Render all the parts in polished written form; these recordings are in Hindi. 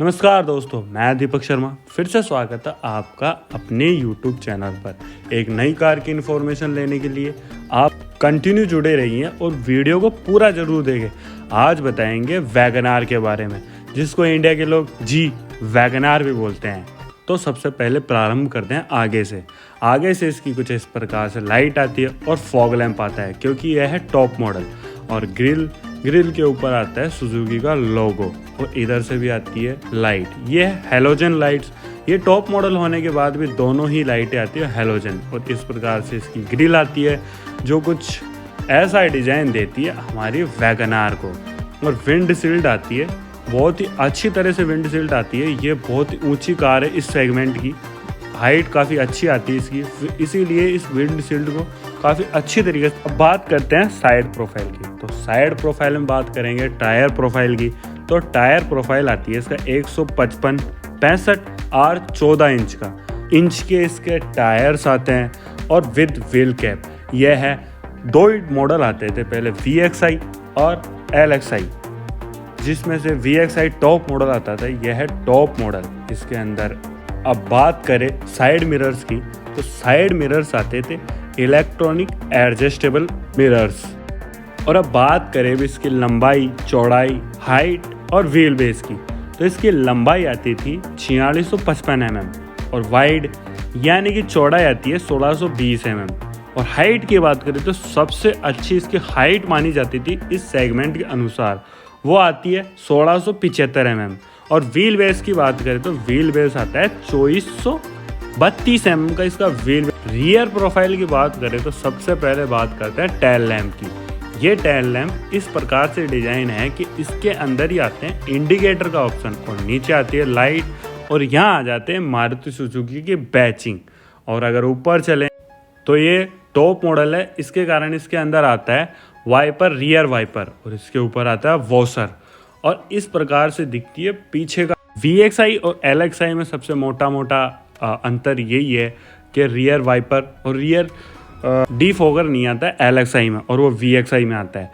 नमस्कार दोस्तों, मैं दीपक शर्मा फिर से स्वागत है आपका अपने YouTube चैनल पर एक नई कार की इन्फॉर्मेशन लेने के लिए। आप कंटिन्यू जुड़े रहिए और वीडियो को पूरा जरूर देखें। आज बताएंगे वैगनार के बारे में, जिसको इंडिया के लोग वैगनार भी बोलते हैं। तो सबसे पहले प्रारंभ करते हैं आगे से इसकी कुछ इस प्रकार से लाइट आती है और फॉग लैंप आता है, क्योंकि यह है टॉप मॉडल। और ग्रिल के ऊपर आता है सुजुकी का लोगो और इधर से भी आती है लाइट। ये है हेलोजन लाइट्स। ये टॉप मॉडल होने के बाद भी दोनों ही लाइटें आती है हेलोजन, और इस प्रकार से इसकी ग्रिल आती है जो कुछ ऐसा डिजाइन देती है हमारी वैगनार को। और विंड शील्ड आती है, बहुत ही अच्छी तरह से विंड शील्ड आती है। ये बहुत ही ऊंची कार है, इस सेगमेंट की हाइट काफ़ी अच्छी आती है इसकी, इसीलिए इस विंड शील्ड को काफ़ी अच्छी तरीके से। अब बात करते हैं साइड प्रोफाइल की। तो साइड प्रोफाइल में बात करेंगे टायर प्रोफाइल की। तो टायर प्रोफाइल आती है इसका 155 65 और 14 इंच के इसके टायर्स आते हैं और विद व्हील कैप। यह है दो मॉडल आते थे पहले, VXI और LXI, जिसमें से VXI टॉप मॉडल आता था। यह है टॉप मॉडल इसके अंदर। अब बात करें साइड मिरर्स की, तो साइड मिरर्स आते थे इलेक्ट्रॉनिक एडजस्टेबल मिरर्स। और अब बात करें भी इसकी लंबाई, चौड़ाई, हाइट और व्हील बेस की, तो इसकी लंबाई आती थी 4655 mm और वाइड यानी कि चौड़ाई आती है 1620 mm। और हाइट की बात करें तो सबसे अच्छी इसकी हाइट मानी जाती थी इस सेगमेंट के अनुसार, वो आती है 1675 mm। और व्हील बेस की बात करें तो व्हील बेस आता है 2432 mm का इसका व्हील। रियर प्रोफाइल की बात करें तो सबसे पहले बात करते हैं टेल लैंप की। ये टेल लैंप इस प्रकार से डिजाइन है कि इसके अंदर ही आते हैं इंडिकेटर का ऑप्शन और नीचे आती है लाइट, और यहाँ आ जाते हैं मारुति सुजुकी की बैचिंग। और अगर ऊपर चलें तो ये टॉप मॉडल है, इसके कारण इसके अंदर आता है वाइपर, रियर वाइपर, और इसके ऊपर आता है वॉशर। और इस प्रकार से दिखती है पीछे का। VXI और LXI में सबसे मोटा अंतर यही है कि रियर वाइपर और रियर डिफॉगर नहीं आता है LXI में, और वो VXI में आता है।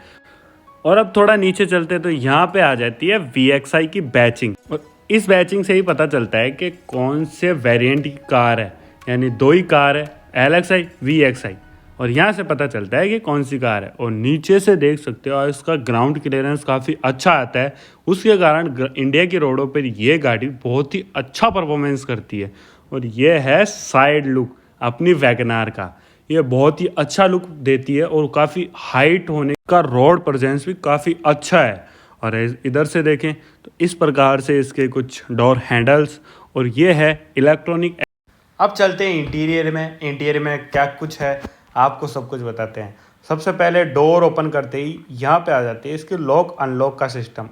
और अब थोड़ा नीचे चलते तो यहाँ पे आ जाती है VXI की बैचिंग, और इस बैचिंग से ही पता चलता है कि कौन से वेरिएंट की कार है। यानी दो ही कार है, LXI VXI, और यहाँ से पता चलता है कि कौन सी कार है। और नीचे से देख सकते हो इसका ग्राउंड क्लियरेंस काफ़ी अच्छा आता है, उसके कारण इंडिया की रोडों पर ये गाड़ी बहुत ही अच्छा परफॉर्मेंस करती है। और ये है साइड लुक अपनी वैगनार का, ये बहुत ही अच्छा लुक देती है और काफ़ी हाइट होने का रोड प्रेजेंस भी काफ़ी अच्छा है। और इधर से देखें तो इस प्रकार से इसके कुछ डोर हैंडल्स, और ये है इलेक्ट्रॉनिक। अब चलते हैं इंटीरियर में क्या कुछ है, आपको सब कुछ बताते हैं। सबसे पहले डोर ओपन करते ही यहाँ पे आ जाती है इसकी लॉक अनलॉक का सिस्टम,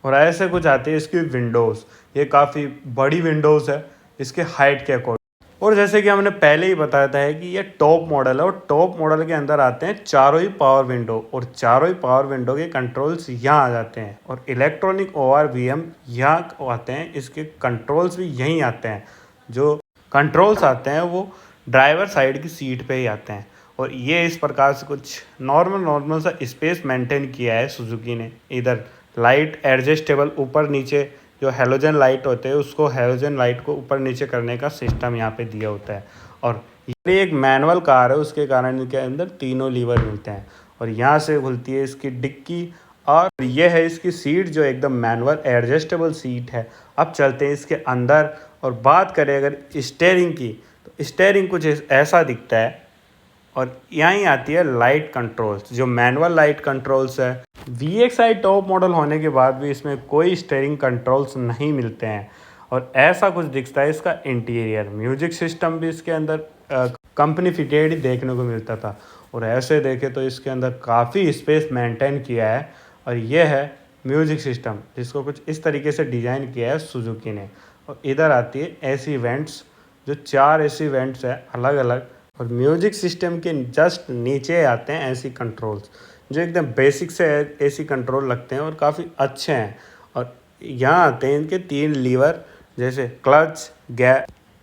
और ऐसे कुछ आती है इसकी विंडोज़। ये काफ़ी बड़ी विंडोज़ है इसके हाइट के अकॉर्डिंग। और जैसे कि हमने पहले ही बताया था है कि ये टॉप मॉडल है, और टॉप मॉडल के अंदर आते हैं चारों ही पावर विंडो, और चारों ही पावर विंडो के कंट्रोल्स यहाँ आ जाते हैं। और इलेक्ट्रॉनिक ORVM यहाँ आते हैं, इसके कंट्रोल्स भी यहीं आते हैं। जो कंट्रोल्स आते हैं वो ड्राइवर साइड की सीट पे ही आते हैं। और ये इस प्रकार से कुछ नॉर्मल सा स्पेस मेंटेन किया है सुजुकी ने। इधर लाइट एडजस्टेबल, ऊपर नीचे जो हेलोजन लाइट होते हैं उसको, हेलोजन लाइट को ऊपर नीचे करने का सिस्टम यहाँ पे दिया होता है। और ये एक मैनुअल कार है, उसके कारण इनके अंदर तीनों लीवर मिलते हैं। और यहाँ से खुलती है इसकी डिक्की, और ये है इसकी सीट जो एकदम मैनुअल एडजस्टेबल सीट है। अब चलते हैं इसके अंदर और बात करें अगर स्टेयरिंग की, तो स्टेयरिंग कुछ ऐसा दिखता है। और यहीं आती है लाइट कंट्रोल्स, जो मैनुअल लाइट कंट्रोल्स है। VXI टॉप मॉडल होने के बाद भी इसमें कोई स्टीयरिंग कंट्रोल्स नहीं मिलते हैं। और ऐसा कुछ दिखता है इसका इंटीरियर। म्यूजिक सिस्टम भी इसके अंदर कंपनी फिटेड ही देखने को मिलता था। और ऐसे देखे तो इसके अंदर काफ़ी स्पेस मेंटेन किया है। और ये है म्यूजिक सिस्टम, जिसको कुछ इस तरीके से डिज़ाइन किया है सुजुकी ने। और इधर आती है AC वेंट्स, जो 4 AC वेंट्स है अलग अलग। और म्यूजिक सिस्टम के जस्ट नीचे आते हैं AC कंट्रोल्स, जो एकदम बेसिक से AC कंट्रोल लगते हैं और काफ़ी अच्छे हैं। और यहाँ आते हैं इनके 3 लीवर, जैसे क्लच,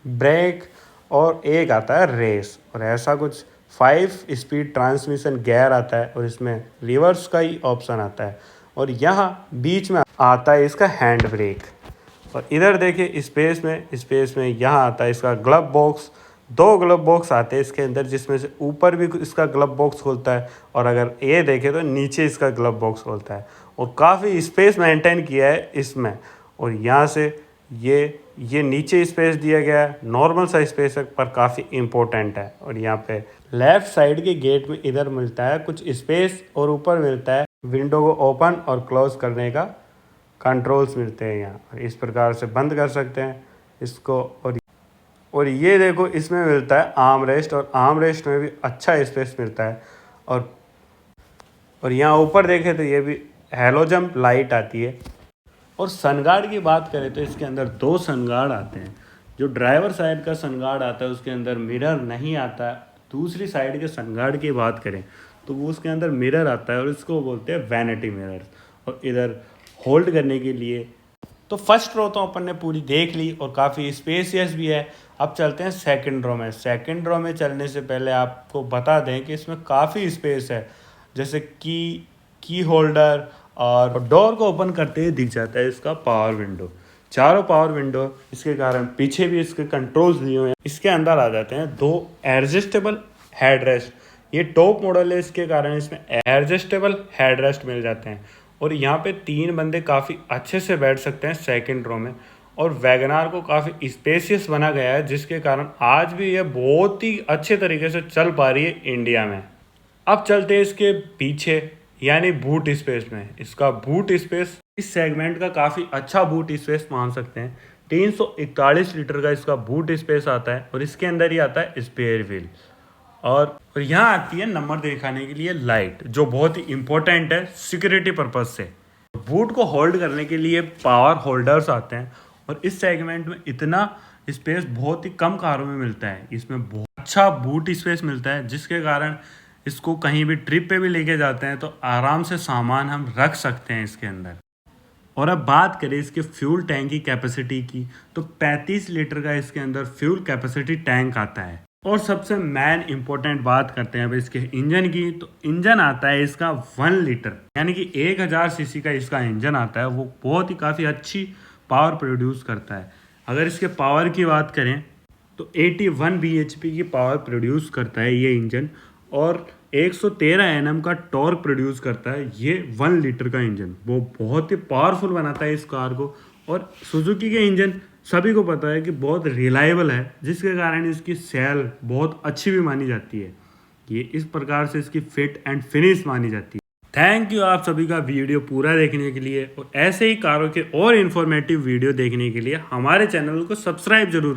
ब्रेक, और एक आता है रेस। और ऐसा कुछ 5 स्पीड ट्रांसमिशन गियर आता है, और इसमें रिवर्स का ही ऑप्शन आता है। और यहाँ बीच में आता है इसका हैंड ब्रेक। और इधर देखिए स्पेस में यहाँ आता है इसका ग्लव बॉक्स। 2 ग्लव बॉक्स आते हैं इसके अंदर, जिसमें से ऊपर भी इसका ग्लव बॉक्स खोलता है और अगर ये देखें तो नीचे इसका ग्लव बॉक्स खोलता है। और काफ़ी स्पेस मेंटेन किया है इसमें। और यहाँ से ये नीचे स्पेस दिया गया है, नॉर्मल सा स्पेस है पर काफ़ी इम्पोर्टेंट है। और यहाँ पे लेफ़्ट साइड के गेट में इधर मिलता है कुछ स्पेस और ऊपर मिलता है विंडो को ओपन और क्लोज करने का कंट्रोल्स मिलते हैं यहाँ। और इस प्रकार से बंद कर सकते हैं इसको। और ये देखो इसमें मिलता है आर्म रेस्ट, और आर्म रेस्ट में भी अच्छा स्पेस मिलता है। और यहाँ ऊपर देखें तो ये भी हेलोजन लाइट आती है। और सनगार्ड की बात करें तो इसके अंदर 2 सनगार्ड आते हैं। जो ड्राइवर साइड का सनगार्ड आता है उसके अंदर मिरर नहीं आता है। दूसरी साइड के सनगार्ड की बात करें तो वो उसके अंदर मिरर आता है और इसको बोलते हैं वैनिटी मिरर। और इधर होल्ड करने के लिए तो फर्स्ट रो तो अपन ने पूरी देख ली और काफ़ी स्पेसियस भी है। अब चलते हैं सेकंड रो में। सेकंड रो में चलने से पहले आपको बता दें कि इसमें काफ़ी स्पेस है, जैसे की होल्डर, और डोर को ओपन करते ही दिख जाता है इसका पावर विंडो। चारों पावर विंडो, इसके कारण पीछे भी इसके कंट्रोल्स दिए हुए हैं। इसके अंदर आ जाते हैं 2 एडजस्टेबल हेडरेस्ट। ये टॉप मॉडल है, इसके कारण इसमें एडजस्टेबल हेडरेस्ट मिल जाते हैं। और यहाँ पे 3 बंदे काफ़ी अच्छे से बैठ सकते हैं सेकंड रो में। और वैगनार को काफ़ी स्पेसियस बना गया है, जिसके कारण आज भी ये बहुत ही अच्छे तरीके से चल पा रही है इंडिया में। अब चलते हैं इसके पीछे यानी बूट स्पेस में। इसका बूट स्पेस इस सेगमेंट का काफ़ी अच्छा बूट स्पेस मान सकते हैं। 341 लीटर का इसका बूट स्पेस आता है और इसके अंदर ही आता है स्पेयर व्हील। और यहाँ आती है नंबर दिखाने के लिए लाइट, जो बहुत ही इंपॉर्टेंट है सिक्योरिटी पर्पज से। बूट को होल्ड करने के लिए पावर होल्डर्स आते हैं और इस सेगमेंट में इतना स्पेस बहुत ही कम कारों में मिलता है। इसमें बहुत अच्छा बूट स्पेस मिलता है, जिसके कारण इसको कहीं भी ट्रिप पे भी लेके जाते हैं तो आराम से सामान हम रख सकते हैं इसके अंदर। और अब बात करें इसके फ्यूल टैंक की कैपेसिटी की तो 35 लीटर का इसके अंदर फ्यूल कैपेसिटी टैंक आता है। और सबसे मेन इंपॉर्टेंट बात करते हैं अब इसके इंजन की, तो इंजन आता है इसका 1 लीटर यानी कि 1000 सीसी का इसका इंजन आता है। वो बहुत ही काफ़ी अच्छी पावर प्रोड्यूस करता है। अगर इसके पावर की बात करें तो 81 bhp की पावर प्रोड्यूस करता है ये इंजन। और 113 Nm का टॉर्क प्रोड्यूस करता है ये 1 लीटर का इंजन। वो बहुत ही पावरफुल बनाता है इस कार को। और सुजुकी के इंजन सभी को पता है कि बहुत रिलायबल है, जिसके कारण इसकी सेल बहुत अच्छी भी मानी जाती है। ये इस प्रकार से इसकी फिट एंड फिनिश मानी जाती है। थैंक यू आप सभी का वीडियो पूरा देखने के लिए। और ऐसे ही कारों के और इन्फॉर्मेटिव वीडियो देखने के लिए हमारे चैनल को सब्सक्राइब जरूर